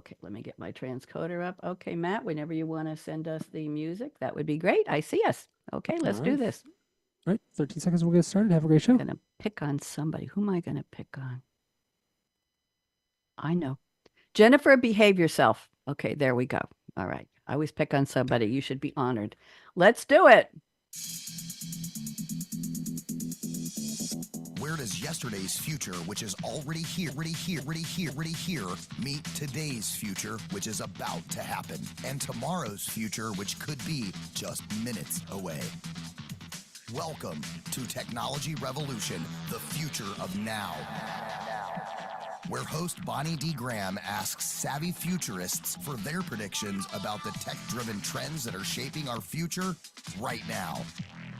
Okay, let me get my transcoder up. Okay, Matt, whenever you want to send us the music, that would be great. I see us. Okay, All let's right. do this. All right. 13 seconds. We'll get started. Have a great I'm show. going to pick on somebody. Who am I going to pick on? I know. Jennifer, behave yourself. Okay, there we go. All right. I always pick on somebody. You should be honored. Let's do it. Where does yesterday's future, which is already here, meet today's future, which is about to happen, and tomorrow's future, which could be just minutes away? Welcome to Technology Revolution, the future of now, where host Bonnie D. Graham asks savvy futurists for their predictions about the tech-driven trends that are shaping our future right now.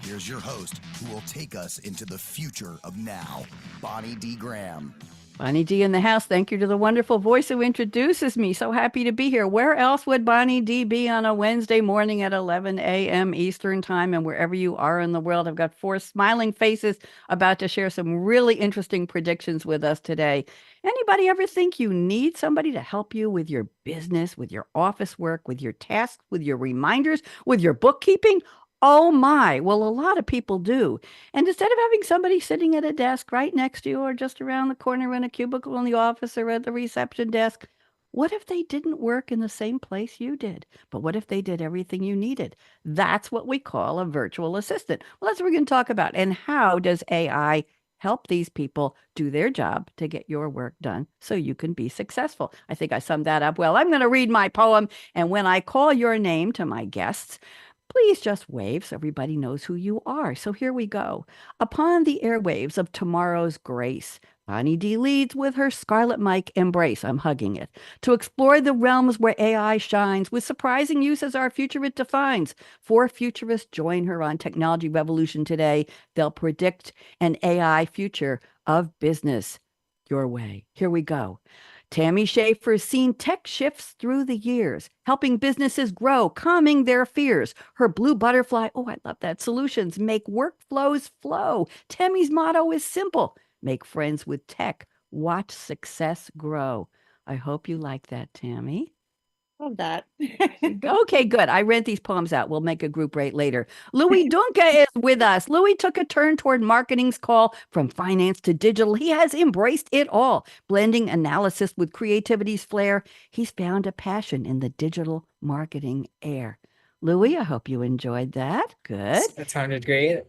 Here's your host, who will take us into the future of now, Bonnie D. Graham. Bonnie D in the house. Thank you to the wonderful voice who introduces me. So happy to be here. Where else would Bonnie D be on a Wednesday morning at 11 a.m. Eastern time? And wherever you are in the world, I've got 4 smiling faces about to share some really interesting predictions with us today. Anybody ever think you need somebody to help you with your business, with your office work, with your tasks, with your reminders, with your bookkeeping? Oh my. Well, a lot of people do. And instead of having somebody sitting at a desk right next to you or just around the corner in a cubicle in the office or at the reception desk, what if they didn't work in the same place you did? But what if they did everything you needed? That's what we call a virtual assistant. Well, that's what we're going to talk about. And how does AI help these people do their job to get your work done so you can be successful? I think I summed that up well. I'm going to read my poem. And when I call your name to my guests, please just wave so everybody knows who you are. So here we go. Upon the airwaves of tomorrow's grace, Bonnie D leads with her Scarlett Mic embrace. I'm hugging it. To explore the realms where AI shines with surprising uses our future it defines. 4 futurists join her on Technology Revolution today. They'll predict an AI future of business your way. Here we go. Tammy Schaefer's seen tech shifts through the years, helping businesses grow, calming their fears. Her blue butterfly, oh, I love that, solutions make workflows flow. Tammy's motto is simple: make friends with tech, watch success grow. I hope you like that, Tammy. Love that. Okay, good. I rent these poems out. We'll make a group rate later. Louie Dungca is with us. Louie took a turn toward marketing's call from finance to digital. He has embraced it all, blending analysis with creativity's flair. He's found a passion in the digital marketing air. Louie, I hope you enjoyed that. Good. That sounded great.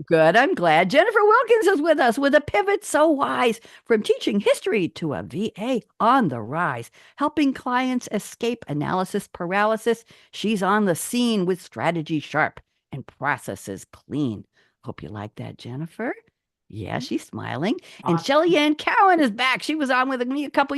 Good. I'm glad. Jennifer Wilkins is with us with a pivot so wise from teaching history to a VA on the rise, helping clients escape analysis paralysis. She's on the scene with strategy sharp and processes clean. Hope you like that, Jennifer. Yeah, she's smiling. And Awesome. Shelley-Ann Cowan is back. She was on with me a couple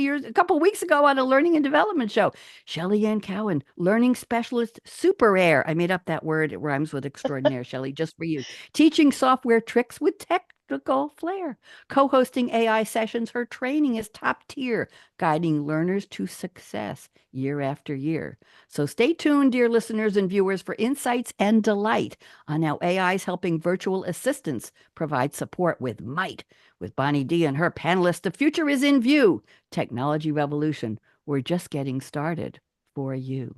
weeks ago on a learning and development show. Shelley-Ann Cowan, learning specialist, super air. I made up that word. It rhymes with extraordinaire, Shelley, just for you. Teaching software tricks with technical flair. Co-hosting AI sessions. Her training is top tier, guiding learners to success year after year. So stay tuned, dear listeners and viewers, for insights and delight on how AI is helping virtual assistants provide support with might. With Bonnie D and her panelists, the future is in view. Technology revolution. We're just getting started for you.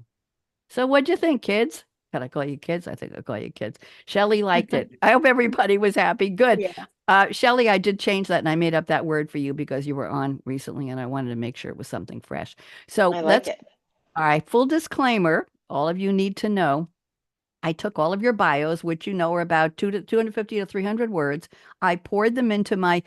So what'd you think, kids? Can I call you kids? I think I'll call you kids. Shelley liked it. I hope everybody was happy. Good. Yeah. Shelley, I did change that and I made up that word for you because you were on recently and I wanted to make sure it was something fresh. So I let's, like it. all right, full disclaimer, all of you need to know I took all of your bios, which you know are about 250 to 300 words. I poured them into my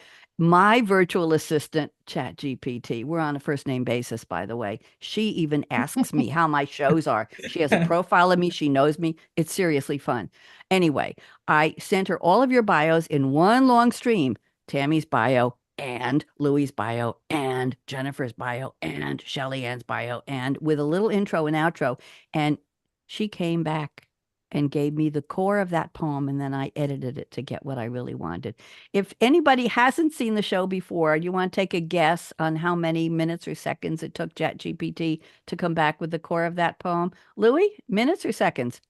virtual assistant, ChatGPT. We're on a first name basis, by the way. She even asks me how my shows are. She has a profile of me. She knows me. It's seriously fun. Anyway, I sent her all of your bios in one long stream. Tammy's bio and Louie's bio and Jennifer's bio and Shelley-Ann's bio and with a little intro and outro. And she came back and gave me the core of that poem, and then I edited it to get what I really wanted. If anybody hasn't seen the show before, you want to take a guess on how many minutes or seconds it took ChatGPT to come back with the core of that poem? Louie, minutes or seconds?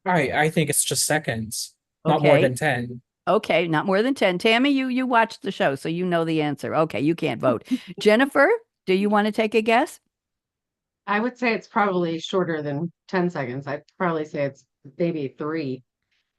I think it's just seconds, not more Okay. than 10. Okay, not more than 10. Tammy, you watched the show, so you know the answer. Okay, you can't vote. Jennifer, do you want to take a guess? I would say it's probably shorter than 10 seconds. I'd probably say it's maybe 3.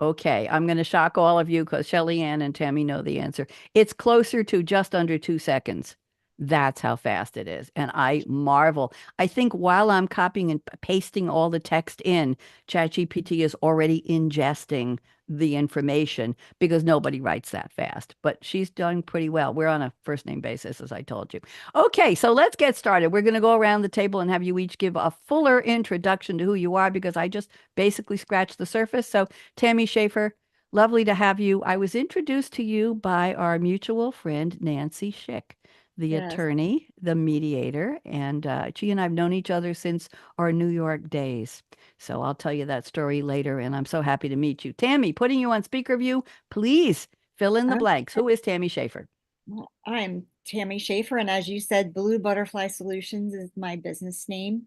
Okay, I'm going to shock all of you because Shelley-Ann and Tammy know the answer. It's closer to just under 2 seconds. That's how fast it is. And I marvel. I think while I'm copying and pasting all the text in, ChatGPT is already ingesting the information because nobody writes that fast. But she's done pretty well. We're on a first name basis, as I told you. Okay, so let's get started. We're going to go around the table and have you each give a fuller introduction to who you are because I just basically scratched the surface. So Tammy Schaefer, lovely to have you. I was introduced to you by our mutual friend, Nancy Schick, the Yes. attorney, the mediator, and she and I have known each other since our New York days. So I'll tell you that story later, and I'm so happy to meet you. Tammy, putting you on speaker view, please fill in the blanks. Who is Tammy Schaefer? Well, I'm Tammy Schaefer, and as you said, Blue Butterfly Solutions is my business name.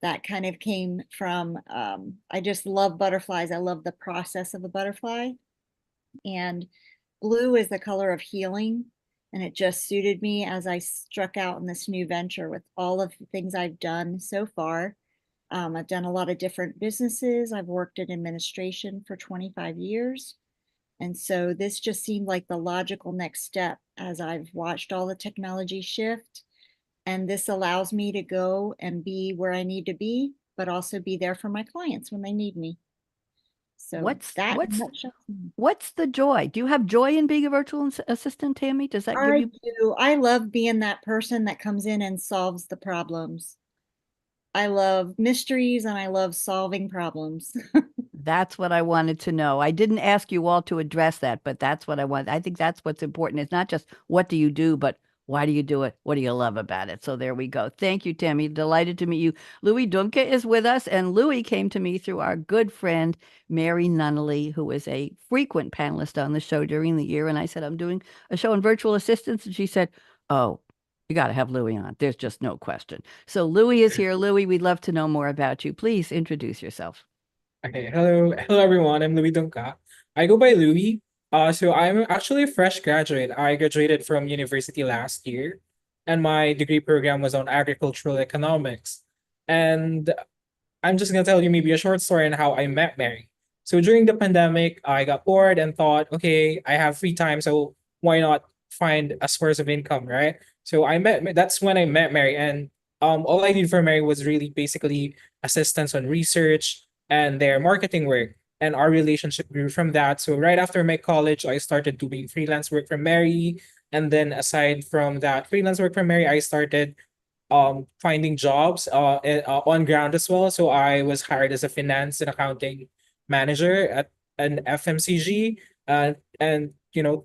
That kind of came from, I just love butterflies. I love the process of a butterfly. And blue is the color of healing. And it just suited me as I struck out in this new venture with all of the things I've done so far. I've done a lot of different businesses. I've worked in administration for 25 years. And so this just seemed like the logical next step as I've watched all the technology shift. And this allows me to go and be where I need to be, but also be there for my clients when they need me. So What's that in a what's nutshell. what's the joy? Do you have joy in being a virtual assistant, Tammy? Does that give I you? do. I love being that person that comes in and solves the problems. I love mysteries and I love solving problems. That's what I wanted to know. I didn't ask you all to address that, but that's what I want. I think that's what's important. It's not just what do you do, but why do you do it? What do you love about it? So there we go. Thank you, Tammy. Delighted to meet you. Louie Dungca is with us, and Louie came to me through our good friend Mary Nunnally, who is a frequent panelist on the show during the year. And I said, I'm doing a show on virtual assistants, and she said, "Oh, you got to have Louie on. There's just no question." So Louie is here. Louie, we'd love to know more about you. Please introduce yourself. Okay, hello everyone. I'm Louie Dungca. I go by Louie. So I'm actually a fresh graduate. I graduated from university last year, and my degree program was on agricultural economics. And I'm just gonna tell you maybe a short story on how I met Mary. So during the pandemic, I got bored and thought, okay, I have free time, so why not find a source of income, right? So that's when I met Mary, and all I did for Mary was really basically assistance on research and their marketing work. And our relationship grew from that. So right after my college, I started doing freelance work for Mary. And then aside from that freelance work for Mary, I started finding jobs on ground as well. So I was hired as a finance and accounting manager at an FMCG, and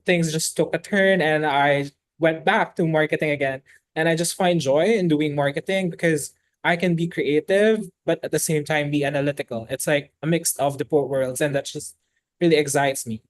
things just took a turn, and I went back to marketing again. And I just find joy in doing marketing because I can be creative, but at the same time be analytical. It's like a mix of the both worlds, and that just really excites me.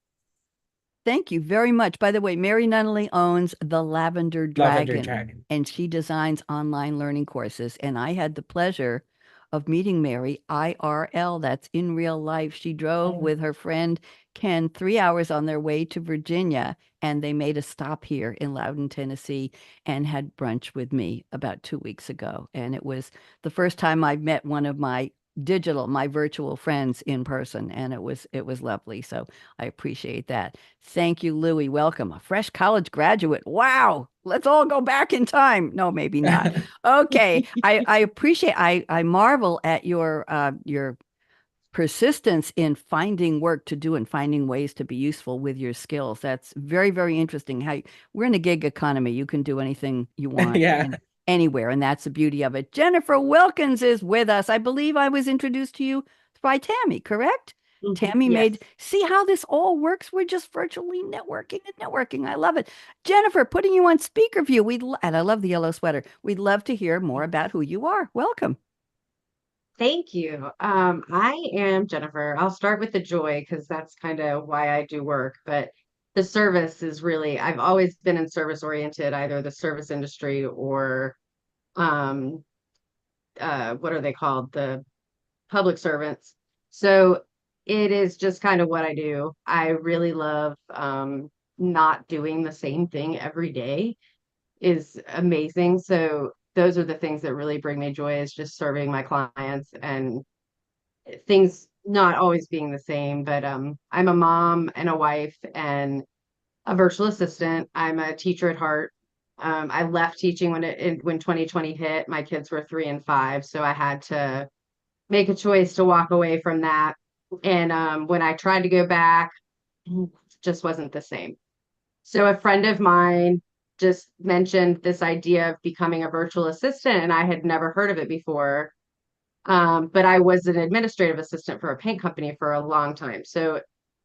Thank you very much. By the way, Mary Nunnally owns the Lavender Lavender Dragon, Dragon. and she designs online learning courses. And I had the pleasure of meeting Mary IRL. That's in real life. She drove Oh. with her friend Ken 3 hours on their way to Virginia, and they made a stop here in Loudon, Tennessee, and had brunch with me about 2 weeks ago. And it was the first time I've met one of my virtual friends in person, and it was lovely. So I appreciate that. Thank you, Louie. Welcome, a fresh college graduate. Wow, let's all go back in time. No, maybe not. Okay, I appreciate. I marvel at your persistence in finding work to do and finding ways to be useful with your skills. That's very, very interesting. We're in a gig economy. You can do anything you want. Yeah. Anywhere, and that's the beauty of it. Jennifer Wilkins is with us. I believe I was introduced to you by Tammy, correct? Tammy Yes. see how this all works. We're just virtually networking and networking. I love it. Jennifer, putting you on speaker view. And I love the yellow sweater. We'd love to hear more about who you are. Welcome. Thank you. I am Jennifer. I'll start with the joy because that's kind of why I do work. But the service is really, I've always been in service oriented, either the service industry or um what are they called? The public servants. So it is just kind of what I do. I really love not doing the same thing every day is amazing. So those are the things that really bring me joy, is just serving my clients and things not always being the same. But I'm a mom and a wife and a virtual assistant. I'm a teacher at heart. I left teaching when 2020 hit. My kids were 3 and 5, so I had to make a choice to walk away from that. And when I tried to go back, just wasn't the same. So a friend of mine just mentioned this idea of becoming a virtual assistant, and I had never heard of it before. But I was an administrative assistant for a paint company for a long time. So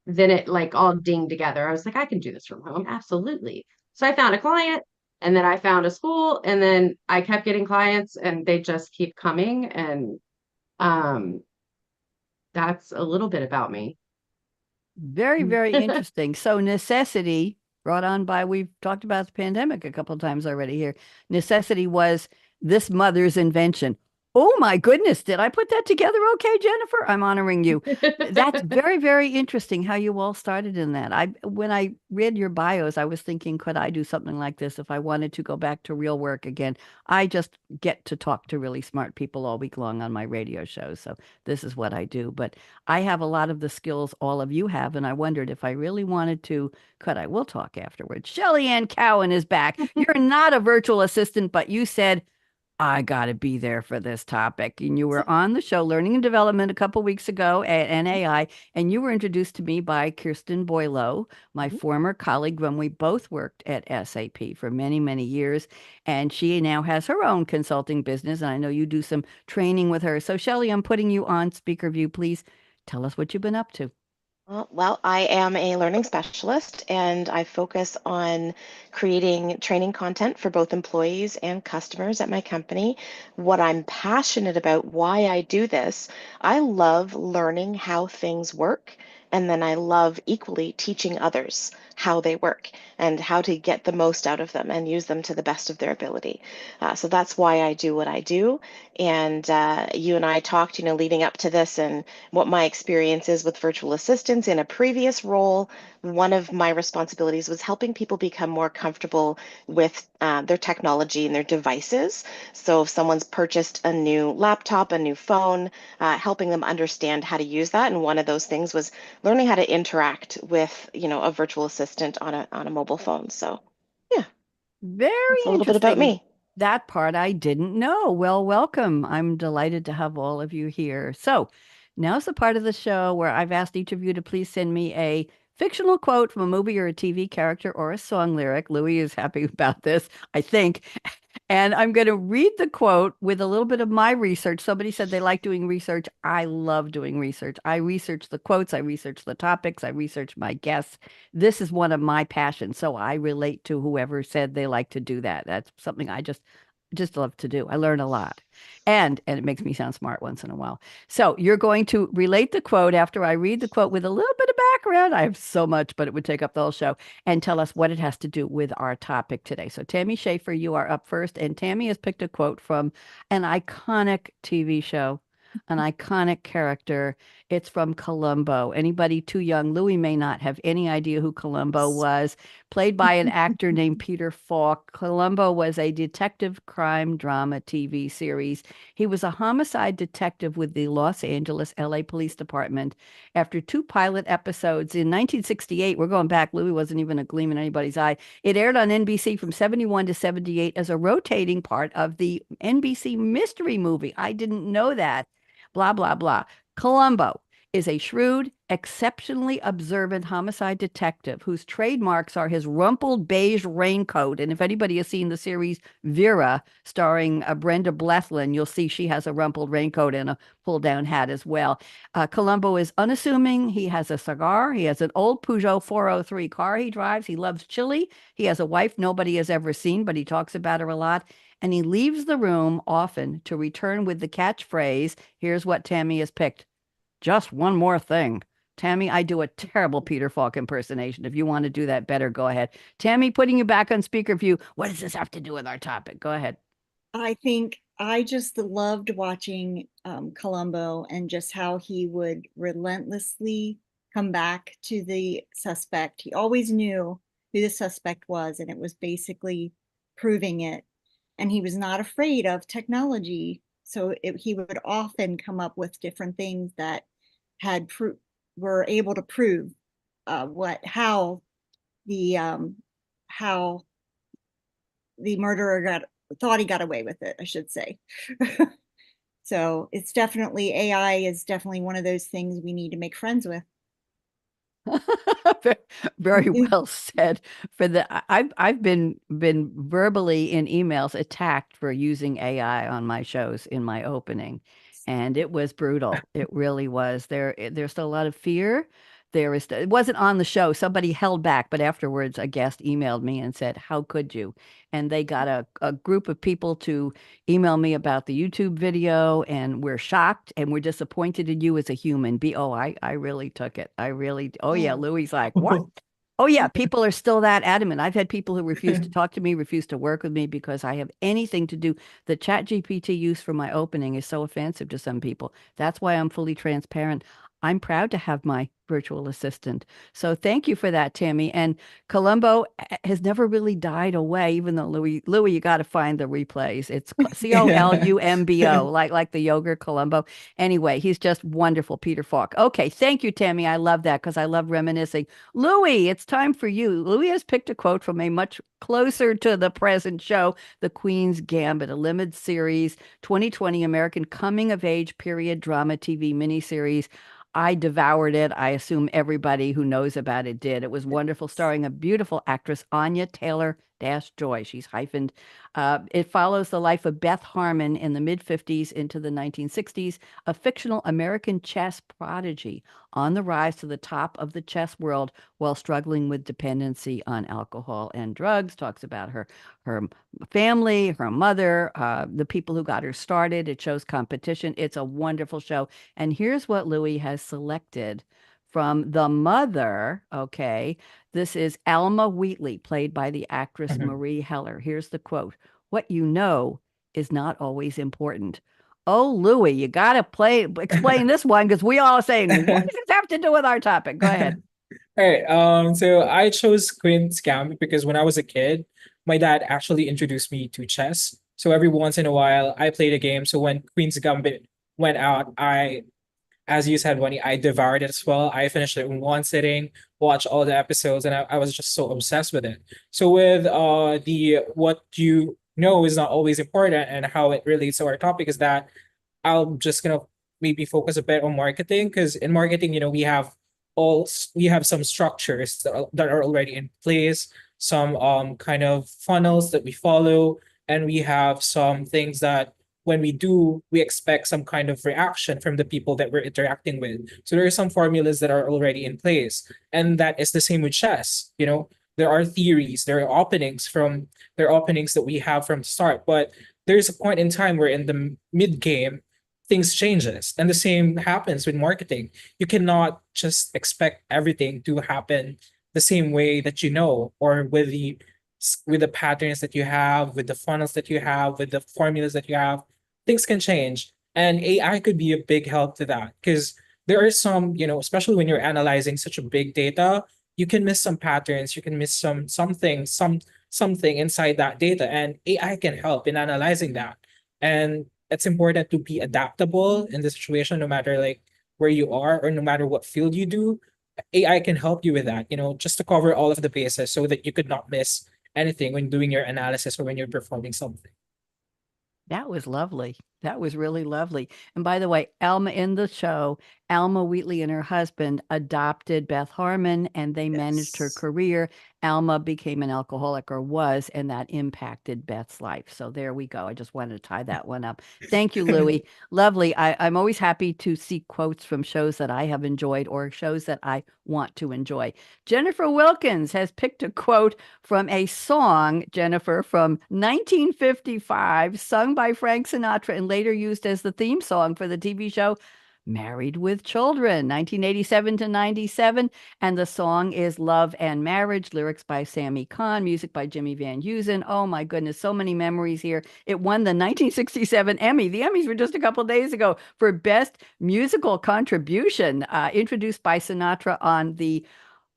then it like all dinged together. I was like, I can do this from home. Absolutely. So I found a client, and then I found a school, and then I kept getting clients, and they just keep coming. And um, that's a little bit about me. Very, very interesting. So necessity brought on by, we've talked about the pandemic a couple of times already here. Necessity was this mother's invention. Oh my goodness, did I put that together okay, Jennifer? I'm honoring you. That's very, very interesting how you all started in that. When I read your bios, I was thinking, could I do something like this if I wanted to go back to real work again? I just get to talk to really smart people all week long on my radio shows. So this is what I do. But I have a lot of the skills all of you have, and I wondered if I really wanted to, could I? We'll talk afterwards. Shelley-Ann Cowan is back. You're not a virtual assistant, but you said, I got to be there for this topic. And you were on the show Learning and Development a couple weeks ago at NAI, and you were introduced to me by Kirsten Boileau, my former colleague when we both worked at SAP for many, many years. And she now has her own consulting business, and I know you do some training with her. So, Shelley, I'm putting you on speaker view. Please tell us what you've been up to. Well, I am a learning specialist and I focus on creating training content for both employees and customers at my company. What I'm passionate about, why I do this, I love learning how things work. And then I love equally teaching others how they work and how to get the most out of them and use them to the best of their ability. So that's why I do what I do. And you and I talked, leading up to this and what my experience is with virtual assistants. In a previous role, one of my responsibilities was helping people become more comfortable with their technology and their devices. So if someone's purchased a new laptop, a new phone, helping them understand how to use that. And one of those things was learning how to interact with, a virtual assistant on a mobile phone. So yeah, Very that's a little bit about interesting. me. That part I didn't know. Well, welcome. I'm delighted to have all of you here. So, now's the part of the show where I've asked each of you to please send me a fictional quote from a movie or a TV character or a song lyric. Louie is happy about this, I think. And I'm going to read the quote with a little bit of my research. Somebody said they like doing research. I love doing research. I research the quotes, I research the topics, I research my guests. This is one of my passions. So I relate to whoever said they like to do that. That's something I just love to do. I learn a lot. And it makes me sound smart once in a while. So you're going to relate the quote after I read the quote with a little bit of background. I have so much, but it would take up the whole show, and tell us what it has to do with our topic today. So Tammy Schaefer, you are up first. And Tammy has picked a quote from an iconic TV show, an iconic character. It's from Columbo. Anybody too young? Louie may not have any idea who Columbo was. Played by an actor named Peter Falk. Columbo was a detective crime drama TV series. He was a homicide detective with the Los Angeles LA Police Department. After 2 pilot episodes in 1968, we're going back, Louie wasn't even a gleam in anybody's eye. It aired on NBC from 71 to 78 as a rotating part of the NBC mystery movie. I didn't know that. Blah, blah, blah. Columbo is a shrewd, exceptionally observant homicide detective whose trademarks are his rumpled beige raincoat. And if anybody has seen the series Vera, starring Brenda Blethyn, you'll see she has a rumpled raincoat and a pull-down hat as well. Columbo is unassuming. He has a cigar. He has an old Peugeot 403 car he drives. He loves chili. He has a wife nobody has ever seen, but he talks about her a lot. And he leaves the room often to return with the catchphrase, here's what Tammy has picked: just one more thing. Tammy, I do a terrible Peter Falk impersonation. If you want to do that better, go ahead. Tammy, putting you back on speaker view. What does this have to do with our topic? Go ahead. I think I just loved watching Columbo and just how he would relentlessly come back to the suspect. He always knew who the suspect was, and it was basically proving it and he was not afraid of technology. So he would often come up with different things that were able to prove how the murderer thought he got away with it, I should say. So it's definitely, AI is definitely one of those things we need to make friends with. Very well said. I've been verbally in emails attacked for using AI on my shows in my opening, and it was brutal. It really was. There's still a lot of fear. It wasn't on the show. Somebody held back, but afterwards a guest emailed me and said, "How could you?" And they got a group of people to email me about the YouTube video, and we're shocked and we're disappointed in you as a human. I really took it. Oh yeah, Louie's like, what? Oh yeah, people are still that adamant. I've had people who refuse to talk to me, refuse to work with me because I have anything to do. The chat GPT use for my opening is so offensive to some people. That's why I'm fully transparent. I'm proud to have my virtual assistant. So thank you for that, Tammy. And Columbo has never really died away, even though Louie, you got to find the replays. It's Columbo, like the yogurt Columbo. Anyway, he's just wonderful, Peter Falk. Okay, thank you, Tammy. I love that because I love reminiscing. Louie, it's time for you. Louie has picked a quote from a much closer to the present show, The Queen's Gambit, a limited series, 2020 American coming of age period drama TV miniseries. I devoured it. I assume everybody who knows about it did. It was wonderful, starring a beautiful actress, Anya Taylor-Joy. She's hyphened. It follows the life of Beth Harmon in the mid-50s into the 1960s, a fictional American chess prodigy on the rise to the top of the chess world while struggling with dependency on alcohol and drugs. Talks about her family, her mother, the people who got her started. It shows competition. It's a wonderful show. And here's what Louie has selected from the mother. Okay. This is Alma Wheatley, played by the actress Marie Heller. Here's the quote. What you know is not always important. Oh, Louie, you got to explain this one because we all saying, what does this have to do with our topic? Go ahead. All right. So I chose Queen's Gambit because when I was a kid, my dad actually introduced me to chess. So every once in a while, I played a game. So when Queen's Gambit went out, as you said, Bonnie, I devoured it as well. I finished it in one sitting, watched all the episodes, and I was just so obsessed with it. So with the what you know is not always important and how it relates to our topic is that I'm just gonna maybe focus a bit on marketing because in marketing, we have some structures that are already in place, some kind of funnels that we follow, and we have some things that when we do, we expect some kind of reaction from the people that we're interacting with. So there are some formulas that are already in place. And that is the same with chess. There are theories, there are openings that we have from the start, but there's a point in time where in the mid game, things changes. And the same happens with marketing. You cannot just expect everything to happen the same way that or with the patterns that you have, with the funnels that you have, with the formulas that you have. Things can change. And AI could be a big help to that because there are some, especially when you're analyzing such a big data, you can miss some patterns, you can miss something inside that data, and AI can help in analyzing that. And it's important to be adaptable in the situation, no matter like where you are or no matter what field you do. AI can help you with that, just to cover all of the bases so that you could not miss anything when doing your analysis or when you're performing something. That was lovely. That was really lovely. And by the way, in the show, Alma Wheatley and her husband adopted Beth Harmon and they managed her career. Alma became an alcoholic or was, and that impacted Beth's life. So there we go. I just wanted to tie that one up. Thank you, Louie. Lovely. I'm always happy to see quotes from shows that I have enjoyed or shows that I want to enjoy. Jennifer Wilkins has picked a quote from a song, Jennifer, from 1955, sung by Frank Sinatra and later used as the theme song for the TV show Married with Children, 1987 to 97. And the song is Love and Marriage, lyrics by Sammy Cahn, music by Jimmy Van Heusen. Oh my goodness, so many memories here. It won the 1967 Emmy. The Emmys were just a couple days ago for Best Musical Contribution, introduced by Sinatra on the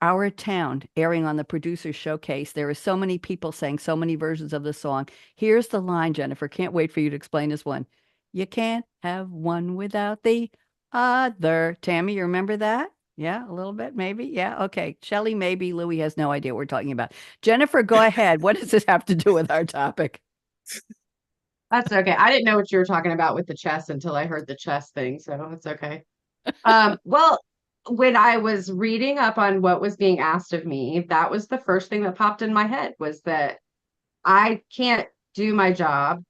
Our Town, airing on the Producer's Showcase. There are so many people saying so many versions of the song. Here's the line, Jennifer. Can't wait for you to explain this one. You can't have one without the other. Tammy, you remember that? Yeah, a little bit, maybe. Yeah, okay. Shelley, maybe. Louie has no idea what we're talking about. Jennifer, go ahead. What does this have to do with our topic? That's okay. I didn't know what you were talking about with the chess until I heard the chess thing, so it's okay. Well, when I was reading up on what was being asked of me, that was the first thing that popped in my head was that I can't do my job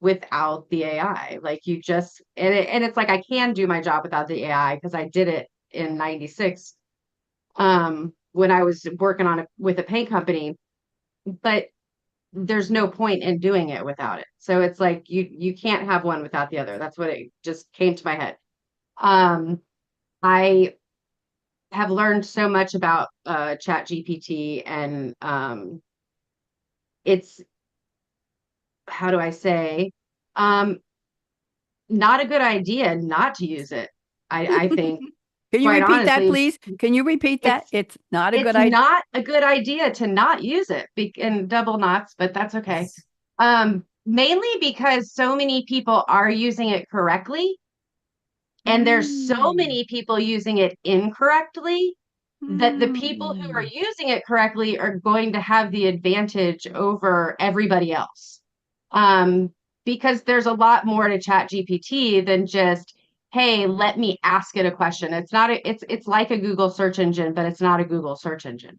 without the AI. Like you just and it's like I can do my job without the AI because I did it in 96 when I was working on it with a paint company, but there's no point in doing it without it. So it's like you can't have one without the other. That's what it just came to my head. I have learned so much about Chat GPT and it's how do I say not a good idea not to use it. I think Can you quite repeat that, honestly, please? Can you repeat that? it's It's not a it's good idea. not a good idea to not use it in double knots, but that's okay. Mainly because so many people are using it correctly, and there's so many people using it incorrectly that the people who are using it correctly are going to have the advantage over everybody else. Because there's a lot more to Chat GPT than just, hey, let me ask it a question. It's like a Google search engine, but it's not a Google search engine.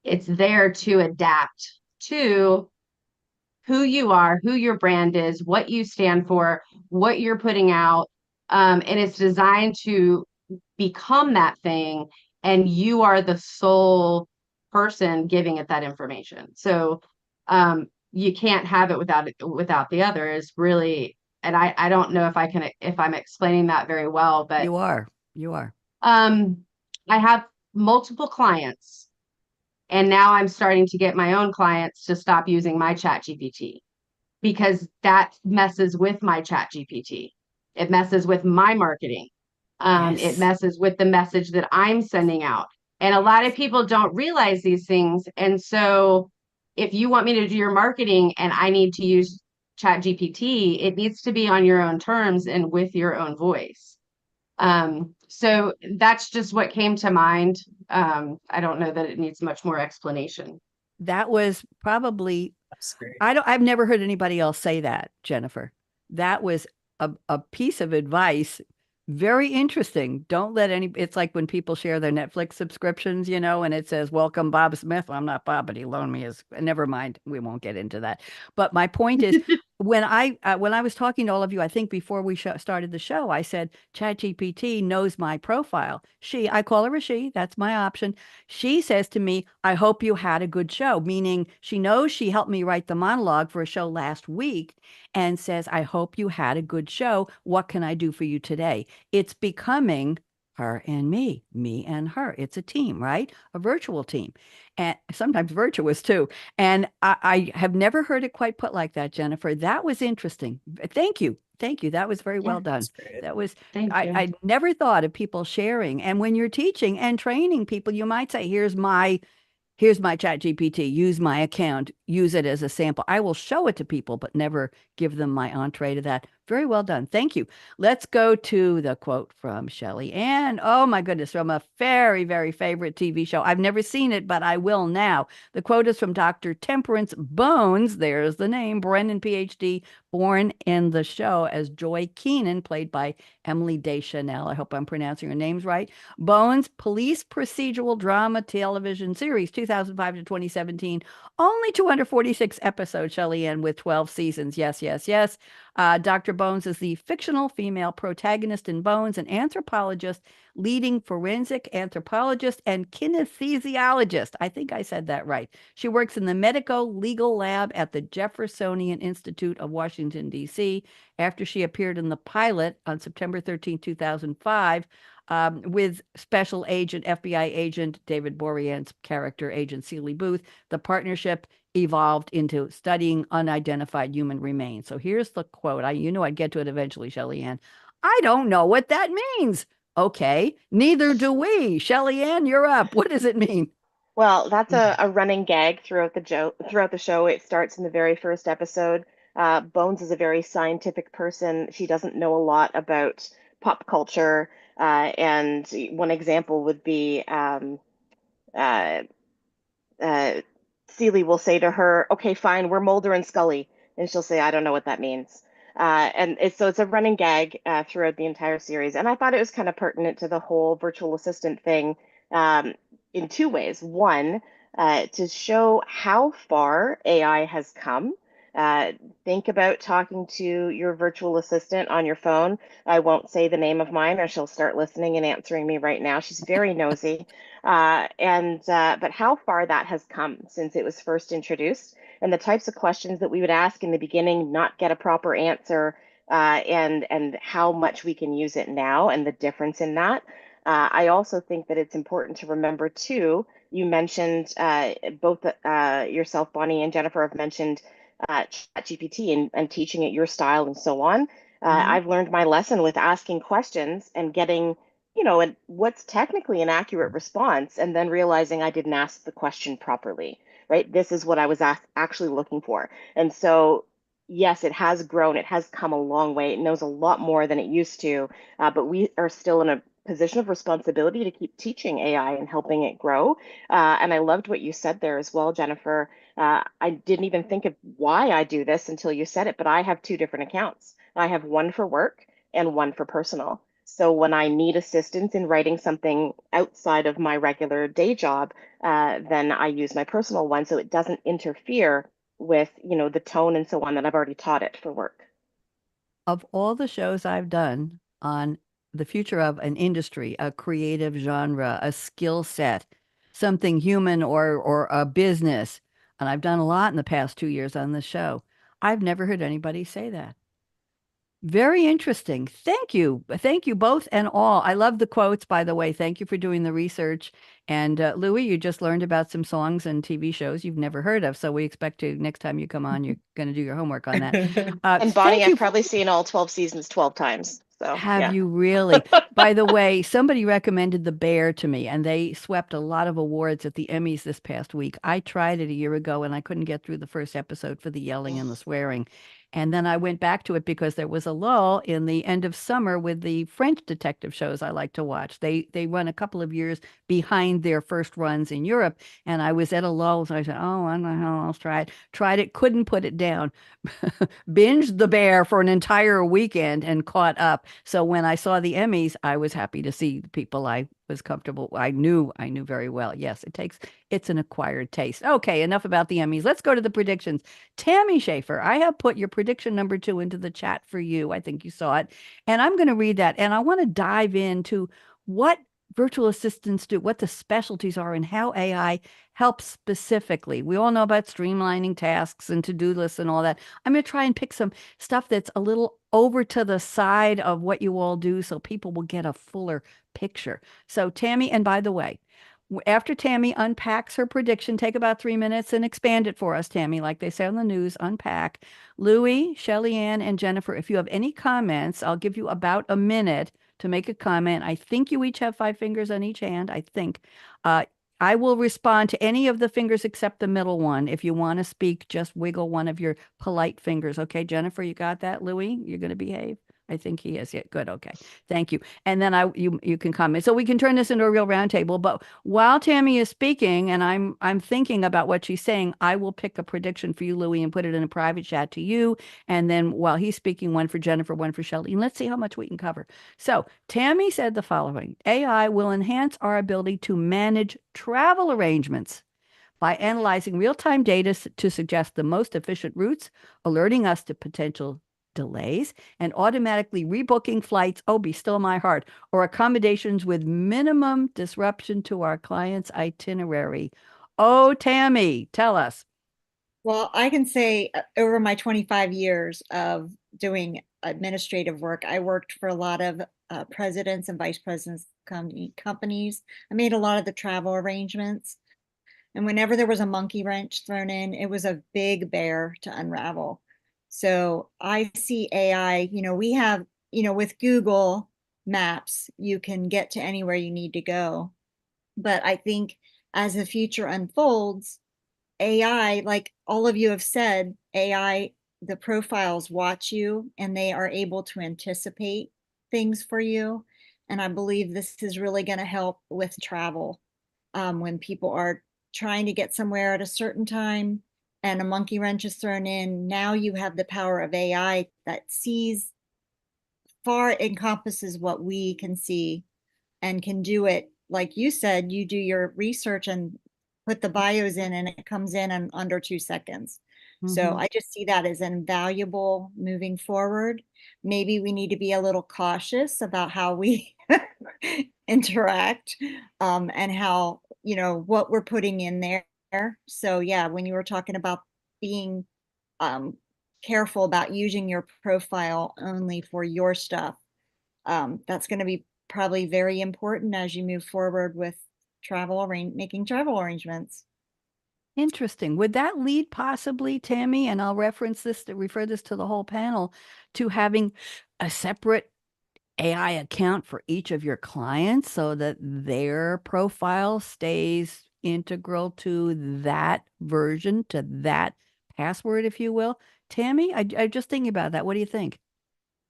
It's there to adapt to who you are, who your brand is, what you stand for, what you're putting out. And it's designed to become that thing, and you are the sole person giving it that information. So you can't have it without the other is really, and I don't know if I'm explaining that very well, but You are. You are. I have multiple clients, and now I'm starting to get my own clients to stop using my Chat GPT because that messes with my Chat GPT. It messes with my marketing. It Yes. messes with the message that I'm sending out. And a lot of people don't realize these things. And so if you want me to do your marketing and I need to use Chat GPT, it needs to be on your own terms and with your own voice. So that's just what came to mind. I don't know that it needs much more explanation. That was probably, That's great. I've never heard anybody else say that, Jennifer. That was a piece of advice. Very interesting. Don't let it's like when people share their Netflix subscriptions, and it says, welcome, Bob Smith. Well, I'm not Bob, but he loaned me his, never mind. We won't get into that. But my point is, when I was talking to all of you, I think before we started the show, I said, ChatGPT knows my profile. I call her a she, that's my option. She says to me, I hope you had a good show, meaning she knows she helped me write the monologue for a show last week and says, I hope you had a good show. What can I do for you today? It's becoming her and me and her. It's a team, right? A virtual team, and sometimes virtuous too. And I have never heard it quite put like that, Jennifer. That was interesting. Thank you. Thank you. That was very well done. That's great. That was, Thank you. I never thought of people sharing. And when you're teaching and training people, you might say, here's my Chat GPT, use my account, use it as a sample. I will show it to people, but never give them my entree to that. Very well done. Thank you. Let's go to the quote from Shelley-Ann. Oh my goodness, from a very, very favorite TV show. I've never seen it, but I will now. The quote is from Dr. Temperance Bones. There's the name, Brennan, PhD, born in the show as Joy Keenan, played by Emily Deschanel. I hope I'm pronouncing her names right. Bones, police procedural drama television series, 2005 to 2017. Only 246 episodes, Shelley-Ann, with 12 seasons. Yes, yes, yes. Dr. Bones is the fictional female protagonist in Bones, an anthropologist, leading forensic anthropologist and kinesthesiologist. I think I said that right. She works in the medico-legal lab at the Jeffersonian Institute of Washington, D.C. After she appeared in the pilot on September 13, 2005, with special agent, FBI agent David Boreanaz's character, Agent Seeley Booth. The partnership evolved into studying unidentified human remains. So here's the quote. I'd get to it eventually, Shelley-Ann. I don't know what that means. Okay, neither do we. Shelley-Ann, you're up. What does it mean? Well, that's a running gag throughout throughout the show. It starts in the very first episode. Bones is a very scientific person. She doesn't know a lot about pop culture. And one example would be uh, uh, Seeley will say to her, "Okay, fine, we're Mulder and Scully," and she'll say, "I don't know what that means." So it's a running gag throughout the entire series, and I thought it was kind of pertinent to the whole virtual assistant thing um, in two ways. One, to show how far AI has come. Uh, think about talking to your virtual assistant on your phone. I won't say the name of mine, or she'll start listening and answering me right now. She's very nosy. But how far that has come since it was first introduced, and the types of questions that we would ask in the beginning, not get a proper answer, and how much we can use it now, and the difference in that. I also think that it's important to remember too. You mentioned both yourself, Bonnie, and Jennifer have mentioned ChatGPT and teaching it your style and so on. I've learned my lesson with asking questions and getting what's technically an accurate response, and then realizing I didn't ask the question properly, right? This is what I was actually looking for. And so, yes, it has grown, it has come a long way. It knows a lot more than it used to, but we are still in a position of responsibility to keep teaching AI and helping it grow. And I loved what you said there as well, Jennifer. I didn't even think of why I do this until you said it, but I have two different accounts. I have one for work and one for personal. So when I need assistance in writing something outside of my regular day job, then I use my personal one so it doesn't interfere with, the tone and so on that I've already taught it for work. Of all the shows I've done on the future of an industry, a creative genre, a skill set, something human or a business, and I've done a lot in the past 2 years on this show, I've never heard anybody say that. Very interesting. Thank you. Thank you both and all. I love the quotes, by the way. Thank you for doing the research. And Louie, you just learned about some songs and TV shows you've never heard of. So we expect to, next time you come on, you're going to do your homework on that. And Bonnie, Thank I've you. probably seen all 12 seasons 12 times. So Have yeah. you really? By the way, somebody recommended The Bear to me, and they swept a lot of awards at the Emmys this past week. I tried it a year ago, and I couldn't get through the first episode for the yelling and the swearing. And then I went back to it because there was a lull in the end of summer with the French detective shows I like to watch. They run a couple of years behind their first runs in Europe, and I was at a lull, so I said, "Oh, I don't know how else try it." Tried it, couldn't put it down. Binged The Bear for an entire weekend and caught up. So when I saw the Emmys, I was happy to see the people I was comfortable. I knew very well. Yes, it's an acquired taste. Okay, enough about the Emmys. Let's go to the predictions. Tammy Schaefer, I have put your prediction number 2 into the chat for you. I think you saw it. And I'm going to read that. And I want to dive into what virtual assistants do, what the specialties are, and how AI helps specifically. We all know about streamlining tasks and to-do lists and all that. I'm going to try and pick some stuff that's a little over to the side of what you all do so people will get a fuller picture. So, Tammy, and by the way, after Tammy unpacks her prediction, take about 3 minutes and expand it for us, Tammy, like they say on the news, unpack. Louie, Shelley-Ann, and Jennifer, if you have any comments, I'll give you about a minute to make a comment. I think you each have 5 fingers on each hand, I think. I will respond to any of the fingers except the middle one. If you want to speak, just wiggle one of your polite fingers. Okay, Jennifer, you got that? Louie, you're going to behave? I think he is. Yeah, good. Okay. Thank you. And then you can comment. So we can turn this into a real roundtable. But while Tammy is speaking and I'm thinking about what she's saying, I will pick a prediction for you, Louie, and put it in a private chat to you. And then while he's speaking, one for Jennifer, one for Shelley. And let's see how much we can cover. So Tammy said the following: AI will enhance our ability to manage travel arrangements by analyzing real-time data to suggest the most efficient routes, alerting us to potential delays, and automatically rebooking flights, oh, be still my heart, or accommodations with minimum disruption to our client's itinerary. Oh, Tammy, tell us. Well, I can say over my 25 years of doing administrative work, I worked for a lot of presidents and vice presidents companies. I made a lot of the travel arrangements. And whenever there was a monkey wrench thrown in, it was a big bear to unravel. So I see AI, we have, with Google Maps, you can get to anywhere you need to go. But I think as the future unfolds, AI, like all of you have said, AI, the profiles watch you and they are able to anticipate things for you. And I believe this is really going to help with travel. When people are trying to get somewhere at a certain time and a monkey wrench is thrown in, now you have the power of AI that sees far encompasses what we can see and can do it. Like you said, you do your research and put the bios in and it comes in under 2 seconds. So Mhm. I just see that as invaluable moving forward. Maybe we need to be a little cautious about how we interact, and how, what we're putting in there. So yeah, when you were talking about being um, careful about using your profile only for your stuff, that's going to be probably very important as you move forward with making travel arrangements. Interesting. Would that lead possibly, Tammy, and I'll refer this to the whole panel, to having a separate AI account for each of your clients so that their profile stays integral to that version, to that password, if you will? Tammy, I'm just thinking about that. What do you think?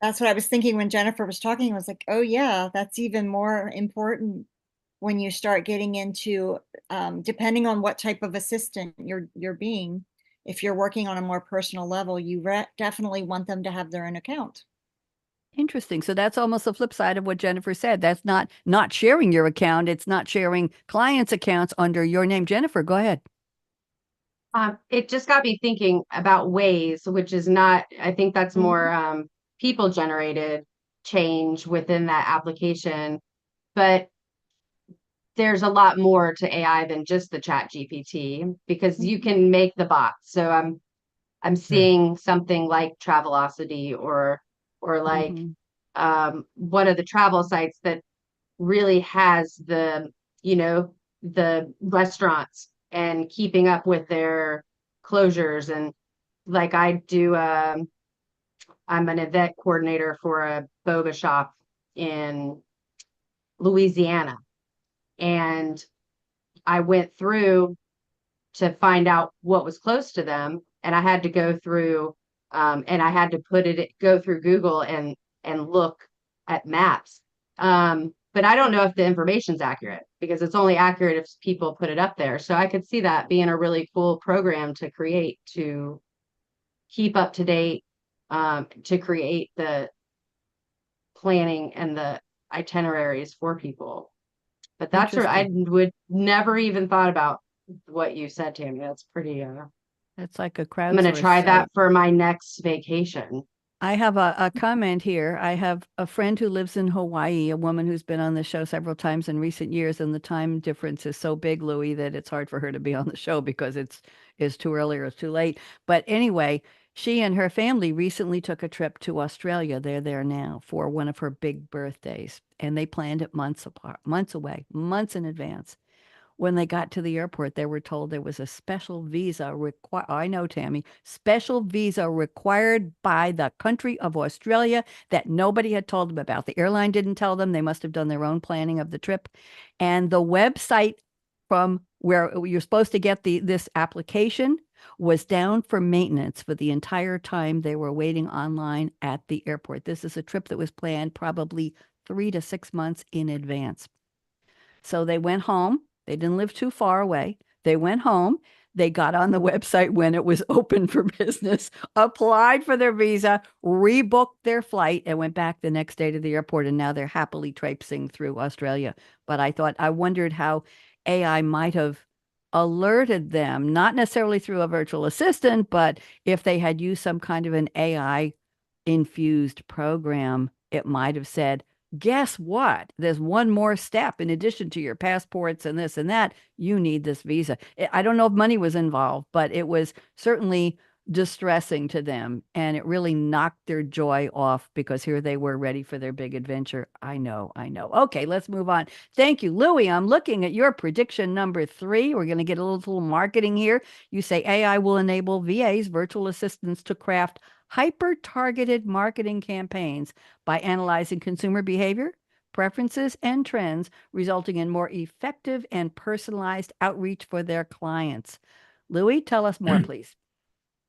That's what I was thinking when Jennifer was talking. I was like, oh yeah, that's even more important when you start getting into, depending on what type of assistant you're being. If you're working on a more personal level, you definitely want them to have their own account. Interesting. So that's almost the flip side of what Jennifer said. That's not sharing your account. It's not sharing clients' accounts under your name. Jennifer, go ahead. It just got me thinking about ways, which is not, I think that's more people generated change within that application. But there's a lot more to AI than just the chat GPT because you can make the bots. So I'm seeing something like Travelocity or like Mhm. one of the travel sites that really has the restaurants and keeping up with their closures. And like I'm an event coordinator for a boba shop in Louisiana. And I went through to find out what was close to them. And I had to go through and I had to go through Google and look at maps. But I don't know if the information's accurate because it's only accurate if people put it up there. So I could see that being a really cool program to create to keep up to date, to create the planning and the itineraries for people. But that's where I Interesting. would never even thought about what you said, Tammy. That's pretty That's like a I'm gonna crowdsource try site. that for my next vacation. I have a comment here. I have a friend who lives in Hawaii, a woman who's been on the show several times in recent years, and the time difference is so big, Louie, that it's hard for her to be on the show because it's too early or it's too late. But anyway, she and her family recently took a trip to Australia. They're there now for one of her big birthdays, and they planned it months apart, months away, months in advance. When they got to the airport, they were told there was a special visa required. I know, Tammy, special visa required by the country of Australia that nobody had told them about. The airline didn't tell them. They must have done their own planning of the trip. And the website from where you're supposed to get this application was down for maintenance for the entire time they were waiting online at the airport. This is a trip that was planned probably 3 to 6 months in advance. So they went home. They didn't live too far away. They went home. They got on the website when it was open for business, applied for their visa, rebooked their flight, and went back the next day to the airport. And now they're happily traipsing through Australia. But I wondered how AI might have alerted them, not necessarily through a virtual assistant, but if they had used some kind of an AI infused program, it might have said, guess what? There's one more step in addition to your passports and this and that. You need this visa. I don't know if money was involved, but it was certainly distressing to them. And it really knocked their joy off because here they were ready for their big adventure. I know, I know. Okay, let's move on. Thank you, Louie. I'm looking at your prediction number 3. We're going to get a little marketing here. You say AI will enable VAs, virtual assistants, to craft hyper-targeted marketing campaigns by analyzing consumer behavior, preferences, and trends, resulting in more effective and personalized outreach for their clients. Louie, tell us more, please.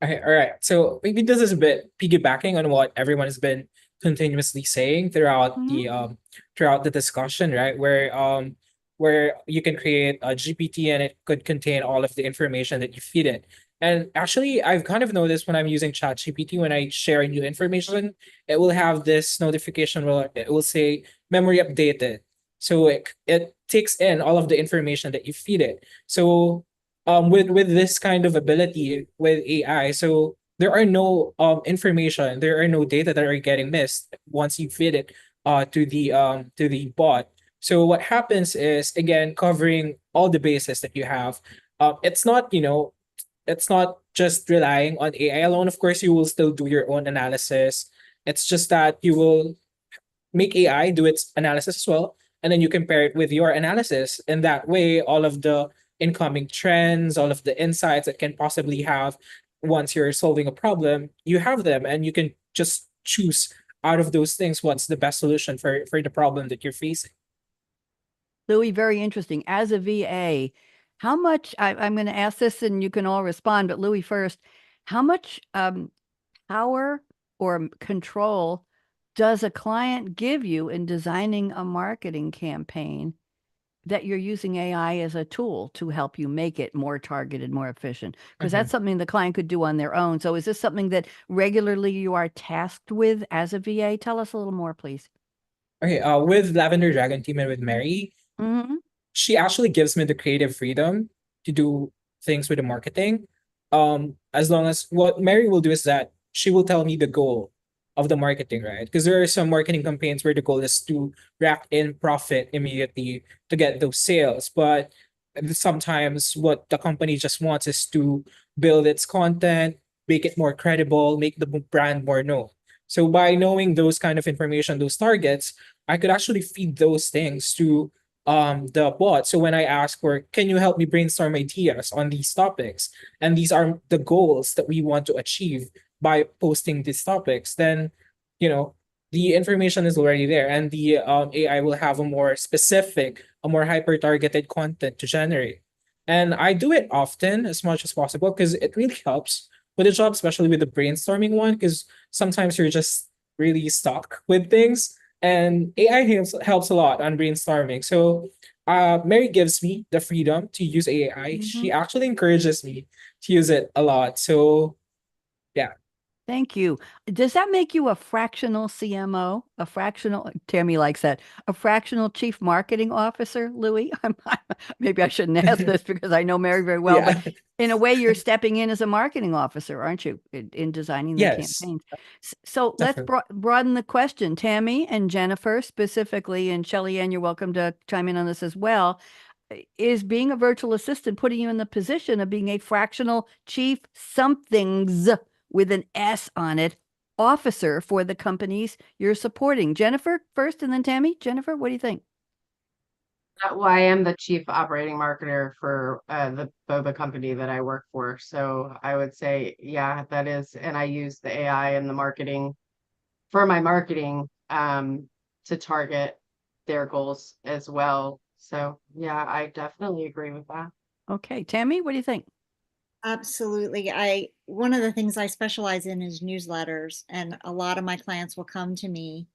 Okay, all right. So maybe this is a bit piggybacking on what everyone has been continuously saying throughout the discussion, right? Where you can create a GPT and it could contain all of the information that you feed it. And actually, I've kind of noticed when I'm using ChatGPT, when I share new information, it will have this notification where it will say memory updated. So it takes in all of the information that you feed it. So with this kind of ability with AI, so there are no information, there are no data that are getting missed once you feed it to the bot. So what happens is, again, covering all the bases that you have. It's not, it's not just relying on AI alone. Of course, you will still do your own analysis. It's just that you will make AI do its analysis as well, and then you compare it with your analysis. And that way, all of the incoming trends, all of the insights that can possibly have once you're solving a problem, you have them, and you can just choose out of those things what's the best solution for the problem that you're facing. Louie, very interesting. As a VA, how much, I'm going to ask this and you can all respond, but Louie first, how much power or control does a client give you in designing a marketing campaign that you're using AI as a tool to help you make it more targeted, more efficient? Because that's something the client could do on their own. So is this something that regularly you are tasked with as a VA? Tell us a little more, please. Okay, with Lavender Dragon Team and with Mary, she actually gives me the creative freedom to do things with the marketing. As long as what Mary will do is that she will tell me the goal of the marketing, right? Because there are some marketing campaigns where the goal is to rack in profit immediately to get those sales. But sometimes what the company just wants is to build its content, make it more credible, make the brand more known. So by knowing those kind of information, those targets, I could actually feed those things to the bot. So when I ask for, can you help me brainstorm ideas on these topics? And these are the goals that we want to achieve by posting these topics, then the information is already there, and the AI will have a more specific, a more hyper targeted content to generate. And I do it often as much as possible because it really helps with the job, especially with the brainstorming one, because sometimes you're just really stuck with things, and AI helps a lot on brainstorming. So Mary gives me the freedom to use AI. She actually encourages me to use it a lot. So yeah. Thank you. Does that make you a fractional CMO? A fractional, Tammy likes that, a fractional chief marketing officer, Louie? Maybe I shouldn't ask this because I know Mary very well, Yeah. but in a way you're stepping in as a marketing officer, aren't you, in designing the Yes, campaigns? So let's definitely. broaden the question. Tammy and Jennifer specifically, and Shelley-Ann, you're welcome to chime in on this as well. Is being a virtual assistant putting you in the position of being a fractional chief somethings with an S on it officer for the companies you're supporting? Jennifer first and then Tammy. Jennifer, what do you think? Well, I am the chief operating marketer for the boba company that I work for. So I would say, yeah, that is, and I use the AI and the marketing for my marketing to target their goals as well. So yeah, I definitely agree with that. Okay, Tammy, what do you think? Absolutely. One of the things I specialize in is newsletters, and a lot of my clients will come to me.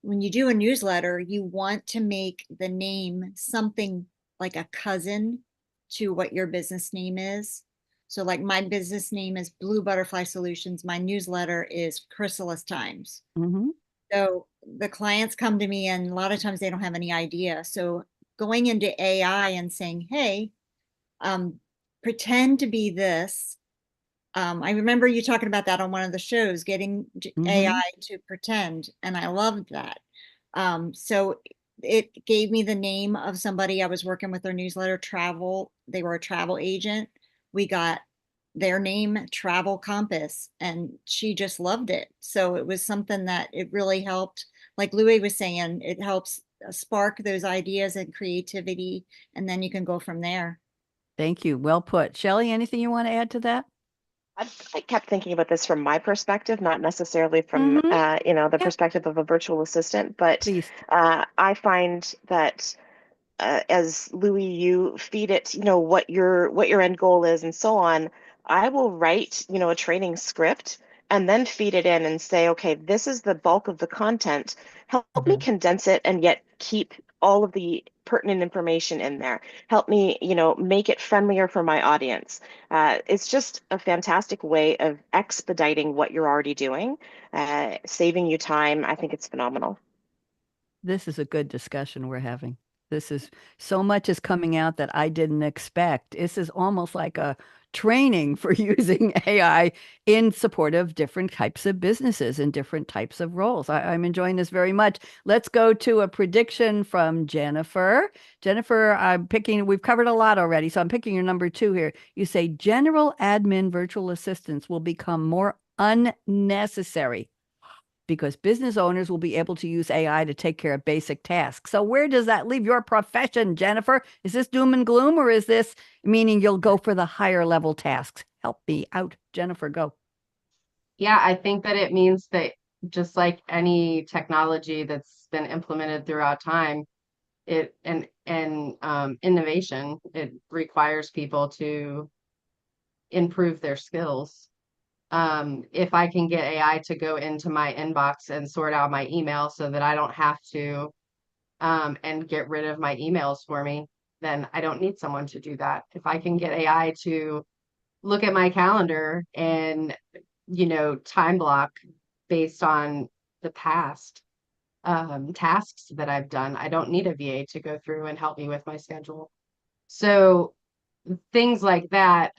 When you do a newsletter, you want to make the name something like a cousin to what your business name is. So like my business name is Blue Butterfly Solutions. My newsletter is Chrysalis Times. So the clients come to me and a lot of times they don't have any idea. So going into AI and saying, hey, pretend to be this. I remember you talking about that on one of the shows, getting AI to pretend, and I loved that. So it gave me the name of somebody I was working with their newsletter, Travel. They were a travel agent. We got their name, Travel Compass, and she just loved it. So it was something that it really helped. Like Louie was saying, it helps spark those ideas and creativity, and then you can go from there. Thank you. Well put. Shelley, anything you want to add to that? I kept thinking about this from my perspective, not necessarily from Mm-hmm. the Yep. perspective of a virtual assistant, but Please. I find that as Louie, you feed it, what your end goal is and so on. I will write, a training script and then feed it in and say, okay, this is the bulk of the content. Help me condense it and yet keep all of the pertinent information in there. Help me, make it friendlier for my audience. It's just a fantastic way of expediting what you're already doing, saving you time. I think it's phenomenal. This is a good discussion we're having. This is so much is coming out that I didn't expect. This is almost like a training for using AI in support of different types of businesses and different types of roles. I'm enjoying this very much. Let's go to a prediction from Jennifer. Jennifer, we've covered a lot already, so I'm picking your number 2 here. You say general admin virtual assistants will become more unnecessary because business owners will be able to use AI to take care of basic tasks. So where does that leave your profession, Jennifer? Is this doom and gloom, or is this meaning you'll go for the higher level tasks? Help me out, Jennifer, go. Yeah, I think that it means that just like any technology that's been implemented throughout time, innovation, it requires people to improve their skills. If I can get AI to go into my inbox and sort out my email so that I don't have to and get rid of my emails for me, then I don't need someone to do that. If I can get AI to look at my calendar and, time block based on the past tasks that I've done, I don't need a VA to go through and help me with my schedule. So things like that,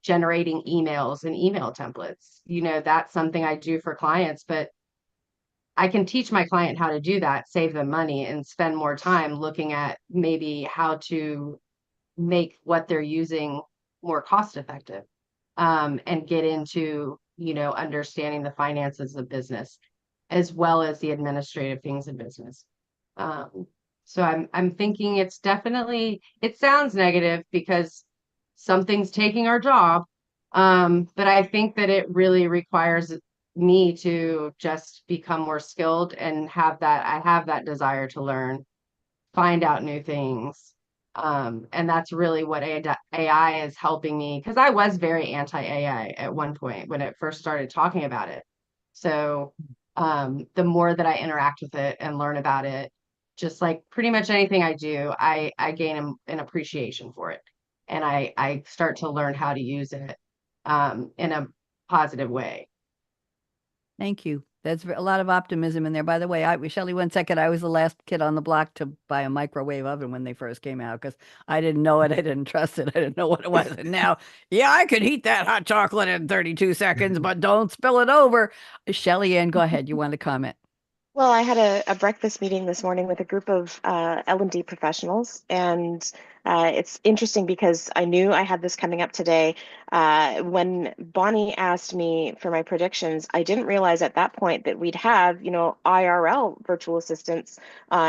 generating emails and email templates, that's something I do for clients, but I can teach my client how to do that, save them money, and spend more time looking at maybe how to make what they're using more cost effective, and get into, understanding the finances of business as well as the administrative things in business. So I'm thinking it sounds negative because something's taking our job. But I think that it really requires me to just become more skilled and I have that desire to learn, find out new things. And that's really what AI is helping me, because I was very anti-AI at one point when it first started talking about it. So the more that I interact with it and learn about it, just like pretty much anything I do, I gain an appreciation for it. And I start to learn how to use it in a positive way. Thank you. That's a lot of optimism in there. By the way, Shelley, 1 second, I was the last kid on the block to buy a microwave oven when they first came out because I didn't know it. I didn't trust it. I didn't know what it was. And now, yeah, I could heat that hot chocolate in 32 seconds, but don't spill it over. Shelley-Ann, go ahead. You want to comment? Well, I had a breakfast meeting this morning with a group of L&D professionals, and it's interesting because I knew I had this coming up today. When Bonnie asked me for my predictions, I didn't realize at that point that we'd have, IRL virtual assistants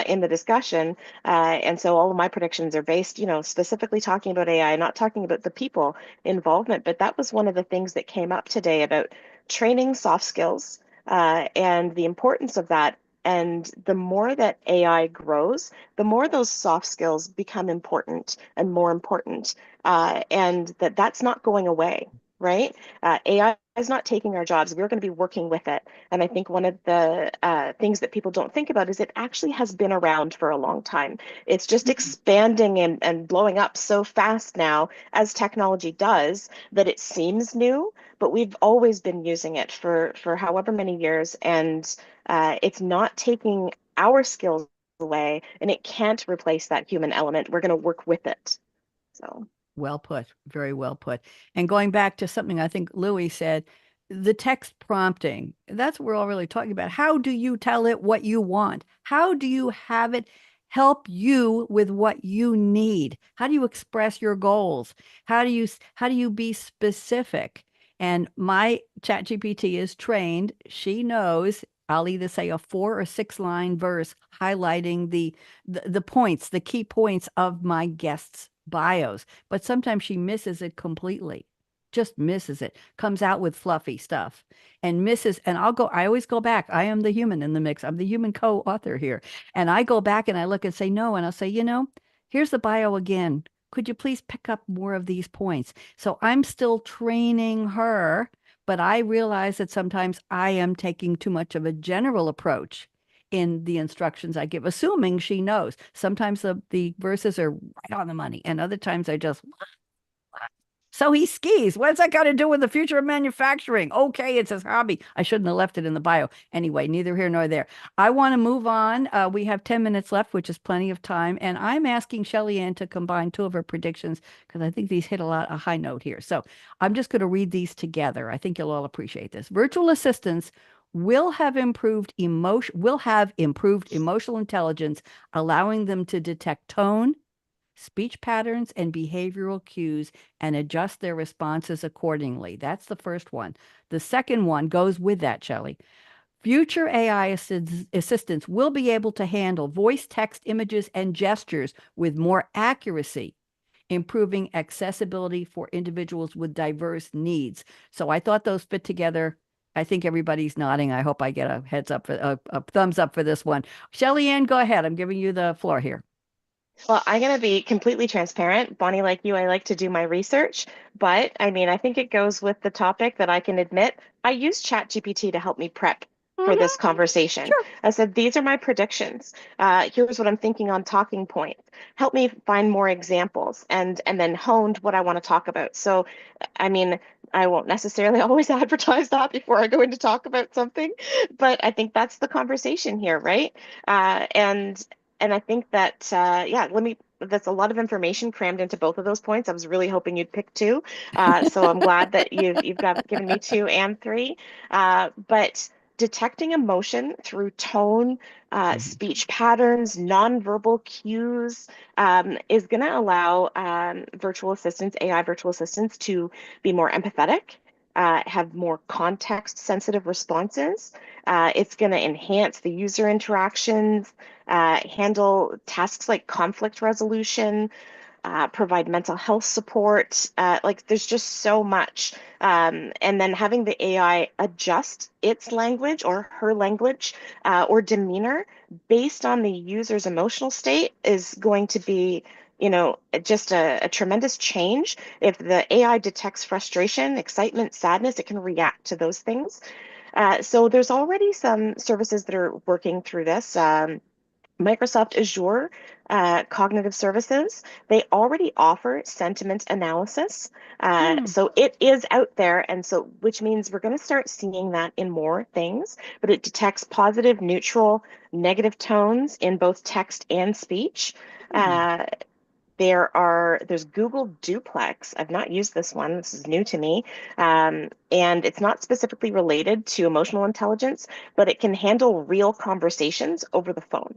in the discussion. And so all of my predictions are based, specifically talking about AI, not talking about the people involvement. But that was one of the things that came up today about training soft skills, and the importance of that. And the more that AI grows, the more those soft skills become important and more important, and that's not going away, right? AI is not taking our jobs. We're going to be working with it. And I think one of the things that people don't think about is it actually has been around for a long time. It's just expanding and blowing up so fast now, as technology does, that it seems new, but we've always been using it for however many years, and it's not taking our skills away, and it can't replace that human element. We're going to work with it. So Well put. Very well put. And going back to something I think Louie said, the text prompting, that's what we're all really talking about. How do you tell it what you want? How do you have it help you with what you need? How do you express your goals? How do you be specific? And my chat GPT is trained. She knows I'll either say a 4 or 6 line verse highlighting the points, the key points of my guests' bios, but sometimes she misses it completely. just misses it, comes out with fluffy stuff and misses. And I always go back. I am the human in the mix. I'm the human co-author here. And I go back and I look and say, no. And I'll say, here's the bio again. Could you please pick up more of these points? So I'm still training her, but I realize that sometimes I am taking too much of a general approach in the instructions I give, assuming she knows. Sometimes the verses are right on the money, and other times I just, so he skis. What's that got to do with the future of manufacturing? Okay, it's his hobby. I shouldn't have left it in the bio. Anyway, neither here nor there. I want to move on. We have 10 minutes left, which is plenty of time. And I'm asking Shelley-Ann to combine two of her predictions because I think these hit a high note here. So I'm just going to read these together. I think you'll all appreciate this. Virtual assistants will have improved emotional intelligence, allowing them to detect tone, speech patterns, and behavioral cues and adjust their responses accordingly. That's the first one. The second one goes with that, Shelley. Future AI assistants will be able to handle voice, text, images, and gestures with more accuracy, improving accessibility for individuals with diverse needs. So I thought those fit together. I think everybody's nodding. I hope I get a heads up, a thumbs up for this one. Shelley-Ann, go ahead. I'm giving you the floor here. Well, I'm going to be completely transparent. Bonnie, like you, I like to do my research, but I mean, I think it goes with the topic that I can admit I use ChatGPT to help me prep for this conversation. Sure. I said, these are my predictions. Here's what I'm thinking on talking points. Help me find more examples and then honed what I want to talk about. So, I mean, I won't necessarily always advertise that before I go in to talk about something, but I think that's the conversation here, right? And I think that, yeah, that's a lot of information crammed into both of those points. I was really hoping you'd pick two. So I'm glad that you've given me two and three. But detecting emotion through tone, speech patterns, nonverbal cues, is going to allow virtual assistants, AI virtual assistants, to be more empathetic, have more context-sensitive responses. It's going to enhance the user interactions, handle tasks like conflict resolution, provide mental health support. Like there's just so much. And then having the AI adjust its language or her language or demeanor based on the user's emotional state is going to be, just a tremendous change. If the AI detects frustration, excitement, sadness, it can react to those things. So there's already some services that are working through this. Microsoft Azure Cognitive Services, they already offer sentiment analysis. So it is out there. And so, which means we're going to start seeing that in more things, but it detects positive, neutral, negative tones in both text and speech. There's Google Duplex. I've not used this one. This is new to me. And it's not specifically related to emotional intelligence, but it can handle real conversations over the phone.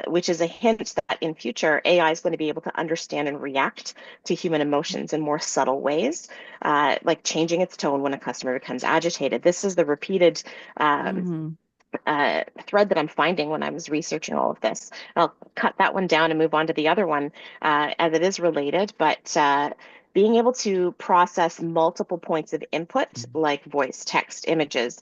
Which is a hint that in future, AI is going to be able to understand and react to human emotions in more subtle ways, like changing its tone when a customer becomes agitated. This is the repeated thread that I'm finding when I was researching all of this. I'll cut that one down and move on to the other one as it is related, but being able to process multiple points of input like voice, text, images,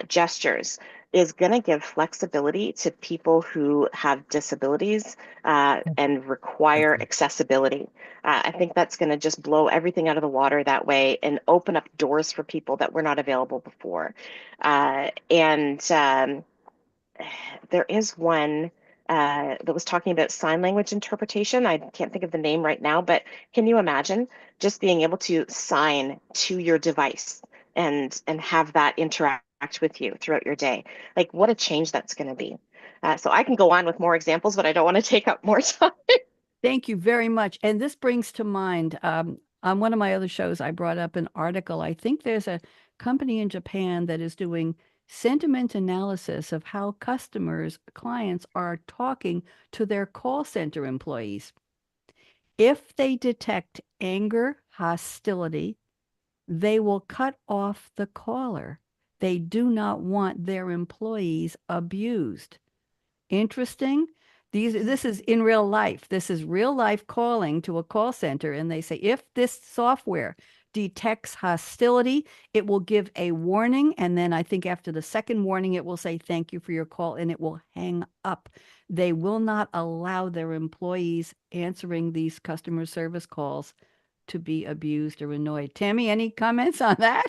gestures is going to give flexibility to people who have disabilities and require accessibility. I think that's going to just blow everything out of the water that way and open up doors for people that were not available before. There is one that was talking about sign language interpretation. I can't think of the name right now, but can you imagine just being able to sign to your device and have that interact with you throughout your day? Like what a change that's going to be. So I can go on with more examples, but I don't want to take up more time. Thank you very much. And this brings to mind, on one of my other shows, I brought up an article. I think there's a company in Japan that is doing sentiment analysis of how clients are talking to their call center employees. If they detect anger, hostility, they will cut off the caller. They do not want their employees abused. Interesting. This is in real life. This is real life calling to a call center. And they say, if this software detects hostility, it will give a warning. And then I think after the second warning, it will say, thank you for your call, and it will hang up. They will not allow their employees answering these customer service calls to be abused or annoyed. Tammy, any comments on that?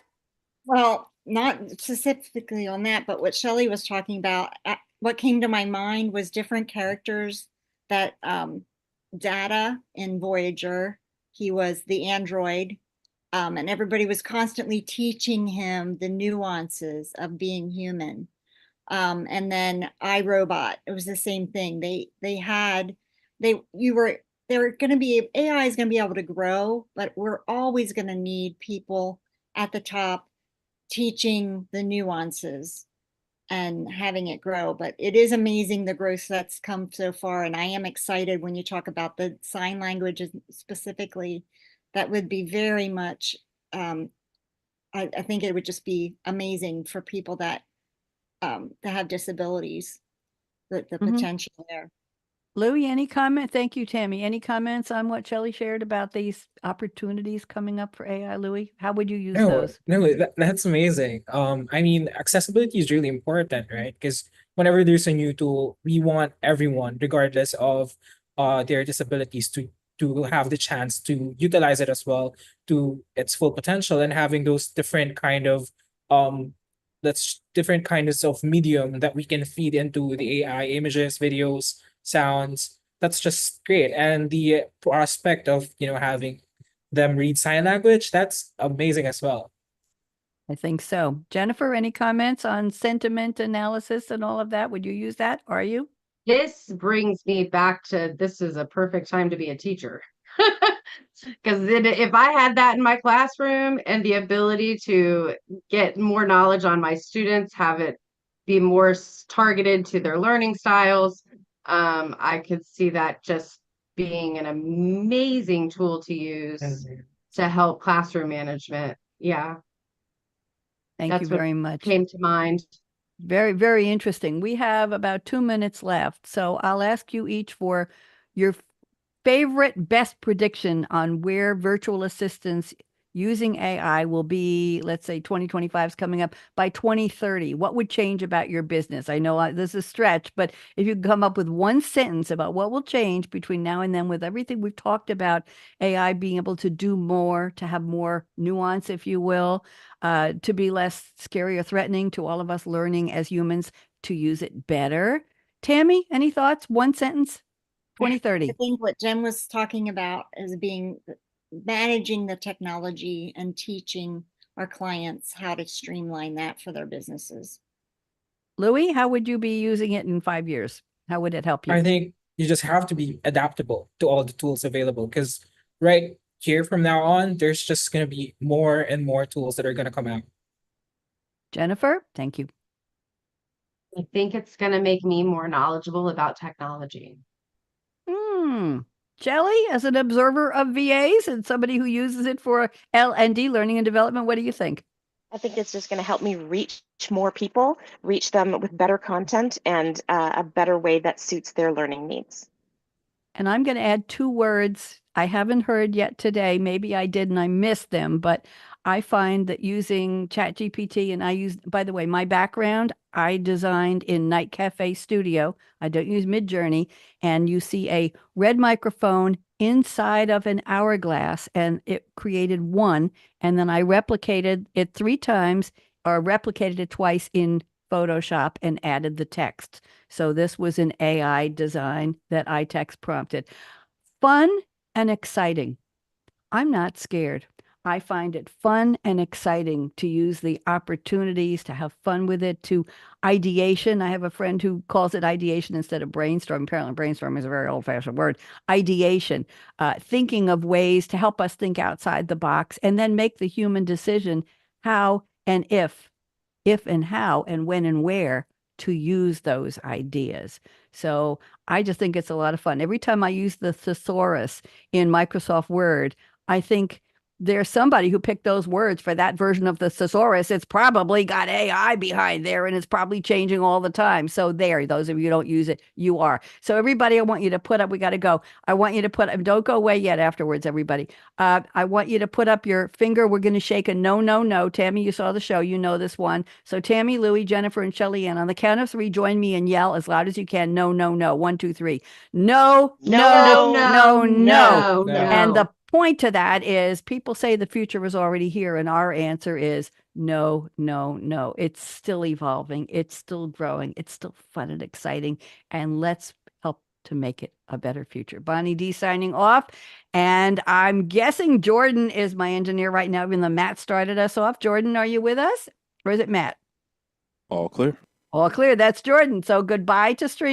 Well, not specifically on that, but what Shelley was talking about, what came to my mind was different characters that Data in Voyager, he was the android, and everybody was constantly teaching him the nuances of being human. And then iRobot, it was the same thing. They're going to be, AI is going to be able to grow, but we're always going to need people at the top teaching the nuances and having it grow. But it is amazing the growth that's come so far. And I am excited when you talk about the sign languages specifically. That would be very much, I think it would just be amazing for people that have disabilities, the potential there. Louie, any comment? Thank you, Tammy. Any comments on what Shelley shared about these opportunities coming up for AI, Louie? How would you use those? That's amazing. I mean, accessibility is really important, right? Because whenever there's a new tool, we want everyone, regardless of their disabilities, to have the chance to utilize it as well to its full potential, and having those different kind of that's different kinds of medium that we can feed into the AI, images, videos, sounds. That's just great. And the prospect of, having them read sign language, that's amazing as well. I think so. Jennifer, any comments on sentiment analysis and all of that? Would you use that? Are you? This brings me back to, this is a perfect time to be a teacher. Because if I had that in my classroom and the ability to get more knowledge on my students, have it be more targeted to their learning styles, I could see that just being an amazing tool to use to help classroom management. Yeah. Thank you very much. Came to mind. Very, very interesting. We have about 2 minutes left. So I'll ask you each for your favorite best prediction on where virtual assistants using AI will be. Let's say 2025 is coming up by 2030. What would change about your business? I know this is a stretch, but if you come up with one sentence about what will change between now and then with everything we've talked about, AI being able to do more, to have more nuance, if you will, to be less scary or threatening, to all of us learning as humans to use it better. Tammy, any thoughts? One sentence? 2030. I think what Jen was talking about is managing the technology and teaching our clients how to streamline that for their businesses. Louie, how would you be using it in 5 years? How would it help you? I think you just have to be adaptable to all the tools available, because right here from now on, there's just going to be more and more tools that are going to come out. Jennifer, thank you. I think it's going to make me more knowledgeable about technology. Shelley, as an observer of VAs and somebody who uses it for L&D, learning and development, what do you think? I think it's just going to help me reach more people, reach them with better content and a better way that suits their learning needs. And I'm going to add 2 words I haven't heard yet today. Maybe I did and I missed them, but I find that using ChatGPT, and I use, by the way, my background, I designed in Night Cafe Studio. I don't use Midjourney. And you see a red microphone inside of an hourglass, and it created one. And then I replicated it 3 times, or replicated it twice in Photoshop, and added the text. So this was an AI design that I text prompted. Fun and exciting. I'm not scared. I find it fun and exciting to use the opportunities to have fun with it, to ideation. I have a friend who calls it ideation instead of brainstorm. Apparently brainstorm is a very old-fashioned word. Ideation, thinking of ways to help us think outside the box and then make the human decision how and if and how and when and where to use those ideas. So I just think it's a lot of fun. Every time I use the thesaurus in Microsoft Word, I think there's somebody who picked those words for that version of the thesaurus. It's probably got AI behind there and it's probably changing all the time. So there, those of you who don't use it, you are. So everybody, I want you to put up, we got to go. I want you to put, don't go away yet afterwards, everybody. I want you to put up your finger. We're going to shake a no, no, no. Tammy, you saw the show. You know this one. So Tammy, Louie, Jennifer, and Shelley-Ann, on the count of 3, join me and yell as loud as you can. No, no, no. 1, 2, 3. No, No, no, no. no. And the point to that is people say the future is already here. And our answer is no, no, no. It's still evolving. It's still growing. It's still fun and exciting. And let's help to make it a better future. Bonnie D signing off. And I'm guessing Jordan is my engineer right now, even though Matt started us off. Jordan, are you with us? Or is it Matt? All clear. All clear. That's Jordan. So goodbye to stream.